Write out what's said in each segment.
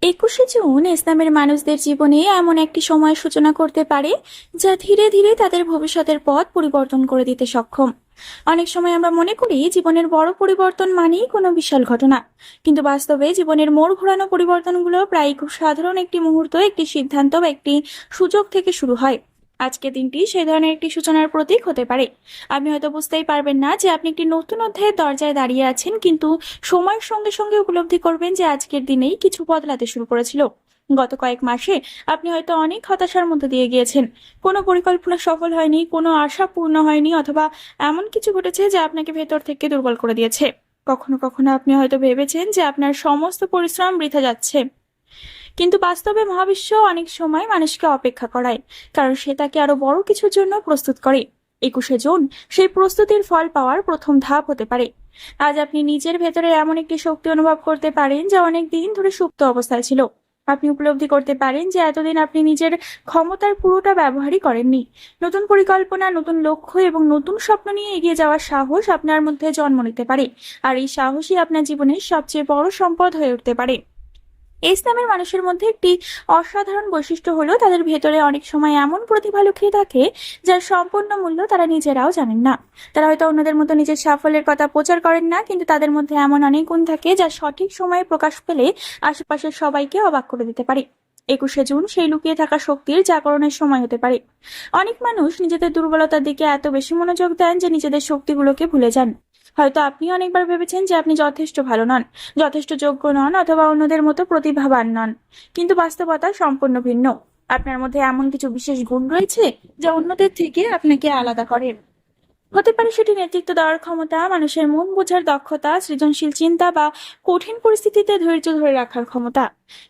21শে June ইসলামের মানুষদের জীবনে এমন একটি সময়ের সূচনা করতে পারে যা ধীরে ধীরে তাদের ভবিষ্যতের পথ পরিবর্তন করে দিতে সক্ষম। অনেক সময় আমরা মনে করি জীবনের বড় পরিবর্তন মানেই কোনো বিশাল ঘটনা, কিন্তু বাস্তবে জীবনের মোড় ঘোরানো পরিবর্তনগুলো প্রায় খুব সাধারণ একটি মুহূর্ত, একটি সিদ্ধান্ত বা একটি সুযোগ থেকে শুরু হয়। আজকের দিনটি সেই ধরনের একটি সূচনার প্রতীক হতে পারে। আপনি হয়তো বুঝতেই পারবেন না যে আপনি একটি নতুন অধ্যায়ের দরজায় দাঁড়িয়ে আছেন, কিন্তু সময়ের সঙ্গে সঙ্গে উপলব্ধি করবেন যে আজকের দিনেই কিছু বদলাতে শুরু করেছিল। গত কয়েক মাসে আপনি হয়তো অনেক হতাশার মধ্যে দিয়ে গিয়েছেন। কোনো পরিকল্পনা সফল হয়নি, কোনো আশা পূর্ণ হয়নি, অথবা এমন কিছু ঘটেছে যা আপনাকে ভেতর থেকে দুর্বল করে দিয়েছে। কখনো কখনো আপনি হয়তো ভেবেছেন যে আপনার সমস্ত পরিশ্রম বৃথা যাচ্ছে, কিন্তু বাস্তবে মহাবিশ্ব অনেক সময় মানুষকে অপেক্ষা করায়, কারণ সে তাকে আরো বড় কিছুর জন্য প্রস্তুত করে। 21শে জুন সেই প্রস্তুতির ফল পাওয়ার প্রথম ধাপ হতে পারে। আজ আপনি নিজের ভেতরে এমন একটি শক্তি অনুভব করতে পারেন যা অনেক দিন ধরে সুপ্ত অবস্থায় ছিল। আপনি উপলব্ধি করতে পারেন যে এতদিন আপনি নিজের ক্ষমতার পুরোটা ব্যবহারই করেননি। নতুন পরিকল্পনা, নতুন লক্ষ্য এবং নতুন স্বপ্ন নিয়ে এগিয়ে যাওয়ার সাহস আপনার মধ্যে জন্ম নিতে পারে, আর এই সাহসই আপনার জীবনের সবচেয়ে বড় সম্পদ হয়ে উঠতে পারে। ইসলামের মানুষের মধ্যে একটি অসাধারণ বৈশিষ্ট্য হলো তাদের ভেতরে অনেক সময় এমন প্রতিভা লুকিয়ে থাকে যার সম্পূর্ণ মূল্য তারা নিজেরাও জানেন না। তারা হয়তো অন্যদের মতো নিজের সাফল্যের কথা প্রচার করেন না, কিন্তু তাদের মধ্যে এমন অনেক গুণ থাকে যা সঠিক সময়ে প্রকাশ পেলে আশেপাশের সবাইকে অবাক করে দিতে পারে। 21শে জুন সেই লুকিয়ে থাকা শক্তির জাগরণের সময় হতে পারে। অনেক মানুষ নিজেদের দুর্বলতার দিকে এত বেশি মনোযোগ দেন যে নিজেদের শক্তিগুলোকে ভুলে যান। হয়তো আপনি অনেকবার ভেবেছেন যে আপনি যথেষ্ট ভালো নন, যথেষ্ট যোগ্য নন, অথবা অন্যদের মতো প্রতিভাবান নন, কিন্তু বাস্তবতা সম্পূর্ণ ভিন্ন। আপনার মধ্যে এমন কিছু বিশেষ গুণ রয়েছে যা অন্যদের থেকে আপনাকে আলাদা করে। হতে পারে সেটি নেতৃত্ব দেওয়ার ক্ষমতা, মানুষের মন বোঝার দক্ষতা, সৃজনশীল চিন্তা, বা কঠিন পরিস্থিতিতে ধৈর্য ধরে রাখার ক্ষমতা।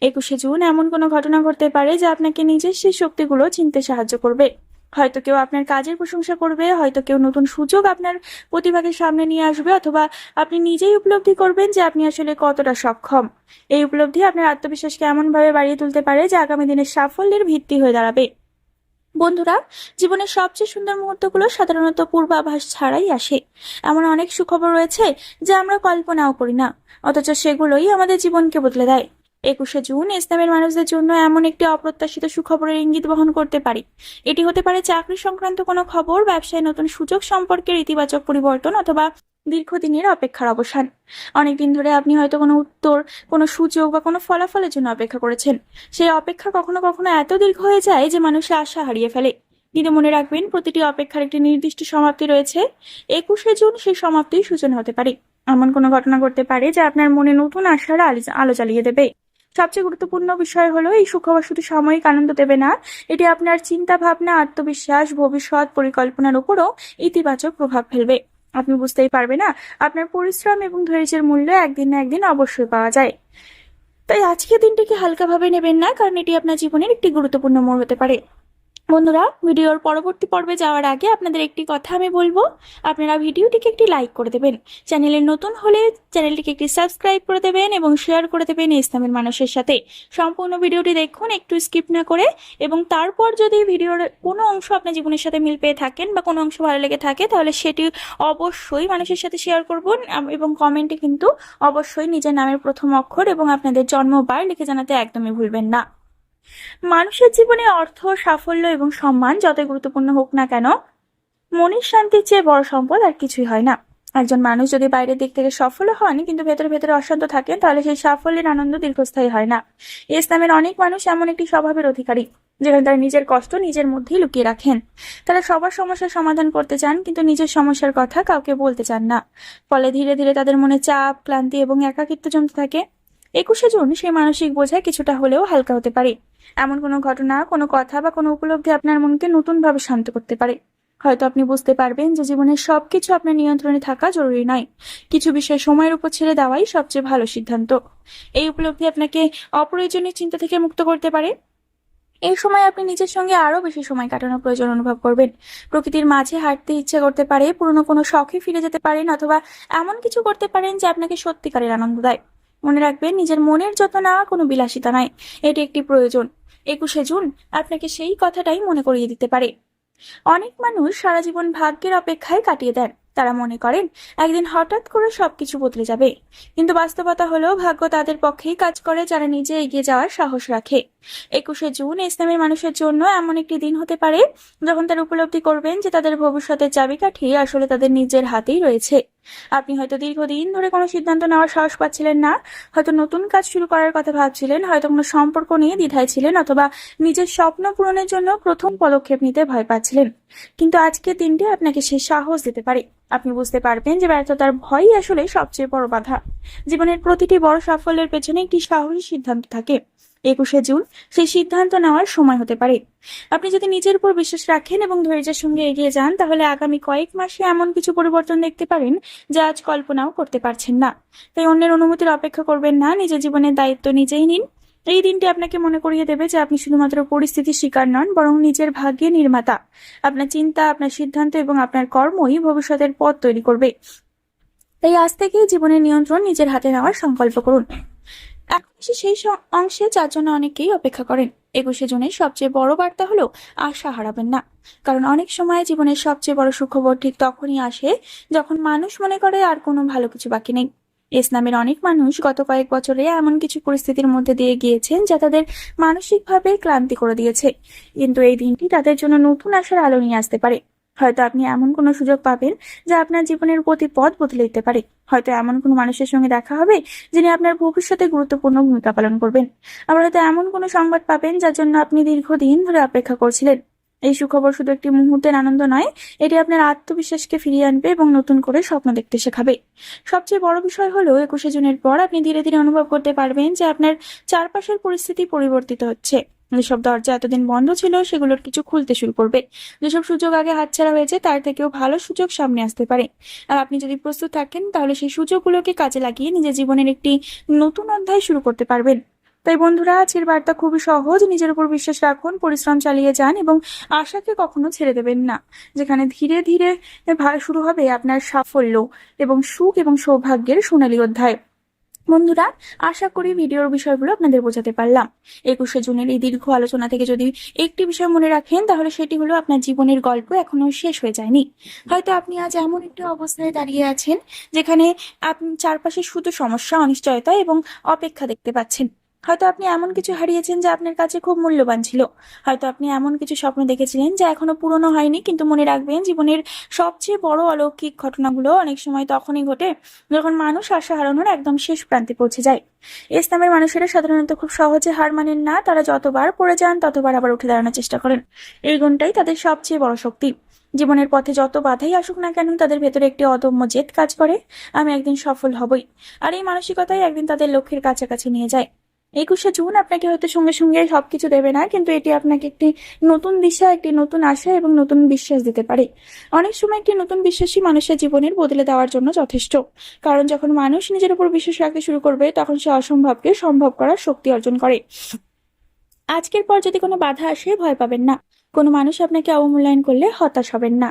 21শে জুন এমন কোনো ঘটনা ঘটতে পারে যা আপনাকে নিজের সেই শক্তিগুলো চিনতে সাহায্য করবে। হয়তো কেউ আপনার কাজের প্রশংসা করবে, হয়তো কেউ নতুন সুযোগ আপনার প্রতিভাকে সামনে নিয়ে আসবে, অথবা আপনি নিজেই উপলব্ধি করবেন যে আপনি আসলে কতটা সক্ষম। এই উপলব্ধি আপনার আত্মবিশ্বাসকে এমনভাবে বাড়িয়ে তুলতে পারে যা আগামী দিনের সাফল্যের ভিত্তি হয়ে দাঁড়াবে। বন্ধুরা, জীবনের সবচেয়ে সুন্দর মুহূর্তগুলো সাধারণত পূর্বাভাস ছাড়াই আসে। এমন অনেক সুখবর রয়েছে যা আমরা কল্পনাও করি না, অথচ সেগুলোই আমাদের জীবনকে বদলে দেয়। 21শে জুন ইসলামের মানুষদের জন্য এমন একটি অপ্রত্যাশিত সুখবরের ইঙ্গিত বহন করতে পারে। এটি হতে পারে চাকরি সংক্রান্ত কোনো খবর, ব্যবসায় নতুন সুযোগ, সম্পর্কের ইতিবাচক পরিবর্তন, অথবা দীর্ঘদিনের অপেক্ষার অবসান। অনেকদিন ধরে আপনি হয়তো কোনো উত্তর, কোনো সুযোগ বা কোনো ফলাফলের জন্য অপেক্ষা করেছেন। সেই অপেক্ষা কখনো কখনো এত দীর্ঘ হয়ে যায় যে মানুষের আশা হারিয়ে ফেলে। কিন্তু মনে রাখবেন, প্রতিটি অপেক্ষার একটি নির্দিষ্ট সমাপ্তি রয়েছে। 21শে জুন সেই সমাপ্তির সূচনা হতে পারে। এমন কোনো ঘটনা ঘটতে পারে যা আপনার মনে নতুন আশার আলো জ্বালিয়ে দেবে। সবচেয়ে গুরুত্বপূর্ণ বিষয় হলো, এই সুখবর শুধু সাময়িক আনন্দ দেবে না, এটি আপনার চিন্তা ভাবনা, আত্মবিশ্বাস, ভবিষ্যৎ পরিকল্পনার উপরও ইতিবাচক প্রভাব ফেলবে। আপনি বুঝতেই পারবে না আপনার পরিশ্রম এবং ধৈর্যের মূল্য একদিন না একদিন অবশ্যই পাওয়া যায়। তাই আজকের দিনটিকে হালকাভাবে নেবেন না, কারণ এটি আপনার জীবনের একটি গুরুত্বপূর্ণ মোড় হতে পারে। বন্ধুরা, ভিডিওর পরবর্তী পর্বে যাওয়ার আগে আপনাদের একটি কথা আমি বলবো, আপনারা ভিডিওটিকে একটি লাইক করে দেবেন, চ্যানেলে নতুন হলে চ্যানেলটিকে একটি সাবস্ক্রাইব করে দেবেন এবং শেয়ার করে দেবেন ইসলামের মানুষের সাথে। সম্পূর্ণ ভিডিওটি দেখুন, একটু স্কিপ না করে, এবং তারপর যদি ভিডিওর কোনো অংশ আপনার জীবনের সাথে মিল পেয়ে থাকেন বা কোনো অংশ ভালো লেগে থাকে, তাহলে সেটি অবশ্যই মানুষের সাথে শেয়ার করবেন, এবং কমেন্টে কিন্তু অবশ্যই নিজের নামের প্রথম অক্ষর এবং আপনাদের জন্মবার লিখে জানাতে একদমই ভুলবেন না। মানুষের জীবনে অর্থ, সাফল্য এবং সম্মান যতই গুরুত্বপূর্ণ হোক না কেন, মনের শান্তির চেয়ে বড় সম্পদ আর কিছুই হয় না। একজন মানুষ যদি বাইরের দিক থেকে সফল হন কিন্তু ভেতরে ভেতরে অশান্ত থাকেন, তাহলে সেই সাফল্যের আনন্দ দীর্ঘস্থায়ী হয় না। ইসলামের অনেক মানুষ এমন একটি স্বভাবের অধিকারী যেখানে তারা নিজের কষ্ট নিজের মধ্যেই লুকিয়ে রাখেন। তারা সবার সমস্যার সমাধান করতে চান, কিন্তু নিজের সমস্যার কথা কাউকে বলতে চান না। ফলে ধীরে ধীরে তাদের মনে চাপ, ক্লান্তি এবং একাকিত্ব জমতে থাকে। 21শে জুন সেই মানসিক বোঝা কিছুটা হলেও হালকা হতে পারে। এমন কোনো ঘটনা, কোনো কথা বা কোনো উপলব্ধি আপনার মনকে নতুনভাবে শান্ত করতে পারে। হয়তো আপনি বুঝতে পারবেন যে জীবনের সবকিছু আপনার নিয়ন্ত্রণে থাকা জরুরি নয়। কিছু বিষয় সময়ের উপর ছেড়ে দেওয়াই সবচেয়ে ভালো সিদ্ধান্ত। এই উপলব্ধি আপনাকে অপ্রয়োজনীয় চিন্তা থেকে মুক্ত করতে পারে। এই সময় আপনি নিজের সঙ্গে আরো বেশি সময় কাটানোর প্রয়োজন অনুভব করবেন। প্রকৃতির মাঝে হাঁটতে ইচ্ছে করতে পারে, পুরনো কোনো শখে ফিরে যেতে পারেন, অথবা এমন কিছু করতে পারেন যে আপনাকে সত্যিকারের আনন্দ দেয়। মনে রাখবেন, নিজের মনের যত্ন নেওয়া কোনো বিলাসিতা নয়, এটি একটি প্রয়োজন। 21শে জুন আপনাকে সেই কথাটাই মনে করিয়ে দিতে পারে। অনেক মানুষ সারা জীবন ভাগ্যের অপেক্ষায় কাটিয়ে দেন, তারা মনে করেন একদিন হঠাৎ করে সবকিছু বদলে যাবে, কিন্তু বাস্তবতা হলো ভাগ্য তাদের পক্ষেই কাজ করে যারা নিজে এগিয়ে যাওয়ার সাহস রাখে। 21শে জুন ইসলামের মানুষের জন্য এমন একটি দিন হতে পারে যখন তারা উপলব্ধি করবেন যে তাদের ভবিষ্যতের চাবিকাঠি আসলে তাদের নিজের হাতেই রয়েছে। আপনি হয়তো দীর্ঘদিন ধরে কোনো সিদ্ধান্ত নেওয়ার সাহস পাচ্ছিলেন না, হয়তো নতুন কাজ শুরু করার কথা ভাবছিলেন, হয়তো কোনো সম্পর্ক নিয়ে দ্বিধায় ছিলেন, অথবা নিজের স্বপ্ন পূরণের জন্য প্রথম পদক্ষেপ নিতে ভয় পাচ্ছিলেন। কিন্তু আজকের দিনটি আপনাকে সেই সাহস দিতে পারে। আপনি বুঝতে পারবেন যে ব্যর্থতার ভয়ই আসলে সবচেয়ে বড় বাধা। জীবনের প্রতিটি বড় সাফল্যের পেছনে একটি সাহসী সিদ্ধান্ত থাকে। 21শে জুন সেই সিদ্ধান্ত নেওয়ার সময় হতে পারে। আপনি যদি নিজের উপর বিশ্বাস রাখেন এবং ধৈর্যের সঙ্গে এগিয়ে যান, তাহলে আগামী কয়েক মাসে এমন কিছু পরিবর্তন দেখতে পারেন যা আজ কল্পনাও করতে পারছেন না। তাই অন্যের অনুমতির অপেক্ষা করবেন না, নিজের জীবনের দায়িত্ব নিজেই নিন। এই দিনটি আপনাকে মনে করিয়ে দেবে যে আপনি শুধুমাত্র পরিস্থিতির শিকার নন, বরং নিজের ভাগ্যের নির্মাতা। আপনার চিন্তা, আপনার সিদ্ধান্ত এবং আপনার কর্মই ভবিষ্যতের পথ তৈরি করবে। তাই আজ থেকেই জীবনের নিয়ন্ত্রণ নিজের হাতে নেওয়ার সংকল্প করুন। এখন এসে সেই অংশে যার জন্য অনেকেই অপেক্ষা করেন। 21শে জুনের সবচেয়ে বড় বার্তা হলো আশা হারাবেন না। কারণ অনেক সময় জীবনের সবচেয়ে বড় সুখবর ঠিক তখনই আসে যখন মানুষ মনে করে আর কোনো ভালো কিছু বাকি নেই। ইসলামের অনেক মানুষ গত কয়েক বছরে এমন কিছু পরিস্থিতির মধ্যে দিয়ে গিয়েছেন যা তাদের মানসিকভাবে ক্লান্তি করে দিয়েছে, কিন্তু এই দিনটি তাদের জন্য নতুন আশার আলো নিয়ে আসতে পারে। হয়তো আপনি এমন কোনো সুযোগ পাবেন যা আপনার জীবনের গতিপথ বদলে দিতে পারে। হয়তো এমন কোনো মানুষের সঙ্গে দেখা হবে যিনি আপনার ভবিষ্যতে গুরুত্বপূর্ণ ভূমিকা পালন করবেন। আবার হয়তো এমন কোনো সংবাদ পাবেন যার জন্য আপনি দীর্ঘদিন ধরে অপেক্ষা করছিলেন। এই সুখবর শুধু একটি মুহূর্তের আনন্দ নয়, এটি আপনার আত্মবিশ্বাসকে ফিরিয়ে আনবে এবং নতুন করে স্বপ্ন দেখতে শেখাবে। সবচেয়ে বড় বিষয় হলো 21শে জুনের পর আপনি ধীরে ধীরে অনুভব করতে পারবেন যে আপনার চারপাশের পরিস্থিতি পরিবর্তিত হচ্ছে। যেসব দরজা এতদিন বন্ধ ছিল সেগুলোর কিছু খুলতে শুরু করবে। যেসব সুযোগ আগে হাতছাড়া হয়েছে তার থেকেও ভালো সুযোগ সামনে আসতে পারে। আর আপনি যদি প্রস্তুত থাকেন তাহলে সেই সুযোগগুলোকে কাজে লাগিয়ে নিজের জীবনের একটি নতুন অধ্যায় শুরু করতে পারবেন। তাই বন্ধুরা, আজকের বার্তা খুবই সহজ। নিজের উপর বিশ্বাস রাখুন, পরিশ্রম চালিয়ে যান এবং আশাকে কখনো ছেড়ে দেবেন না। যেখানে ধীরে ধীরে শুরু হবে আপনার সাফল্য এবং সুখ এবং সৌভাগ্যের সোনালী অধ্যায়। বন্ধুরা, আশা করি ভিডিওর বিষয়গুলো আপনাদের বোঝাতে পারলাম। 21শে জুনের এই দীর্ঘ আলোচনা থেকে যদি একটি বিষয় মনে রাখেন তাহলে সেটি হলো আপনার জীবনের গল্প এখনো শেষ হয়ে যায়নি। হয়তো আপনি আজ এমন একটি অবস্থায় দাঁড়িয়ে আছেন যেখানে আপনি চারপাশে শুধু সমস্যা, অনিশ্চয়তা এবং অপেক্ষা দেখতে পাচ্ছেন। হয়তো আপনি এমন কিছু হারিয়েছেন যা আপনার কাছে খুব মূল্যবান ছিল। হয়তো আপনি এমন কিছু স্বপ্ন দেখেছিলেন যা এখনো পূরণ হয়নি, কিন্তু মনে রাখবেন জীবনের সবচেয়ে বড় অলৌকিক ঘটনাগুলো অনেক সময় তখনই ঘটে যখন মানুষ আশা হারানোর একদম শেষ প্রান্তে পৌঁছে যায়। ইসলামের মানুষেরা সাধারণত খুব সহজে হার মানেন না। তারা যতবার পড়ে যান ততবার আবার উঠে দাঁড়ানোর চেষ্টা করেন। এই গুণটাই তাদের সবচেয়ে বড় শক্তি। জীবনের পথে যত বাধাই আসুক না কেন, তাদের ভেতরে একটি অদম্য জেদ কাজ করে, আমি একদিন সফল হবই। আর এই মানসিকতাই একদিন তাদের লক্ষ্যের কাছাকাছি নিয়ে যায়। 21শে জুন আপনাকে হয়তো সঙ্গে সঙ্গে সবকিছু দেবে না, কিন্তু এটি আপনাকে একটি নতুন দিশা, একটি নতুন আশা এবং নতুন বিশ্বাস দিতে পারে। অনেক সময় একটি নতুন বিশ্বাসই মানুষের জীবনের বদলে দেওয়ার জন্য যথেষ্ট। কারণ যখন মানুষ নিজের উপর বিশ্বাস রাখতে শুরু করবে তখন সে অসম্ভবকে সম্ভব করার শক্তি অর্জন করে। আজকের পর যদি কোনো বাধা আসে ভয় পাবেন না। কোনো মানুষ আপনাকে অবমূল্যায়ন করলে হতাশ হবেন না।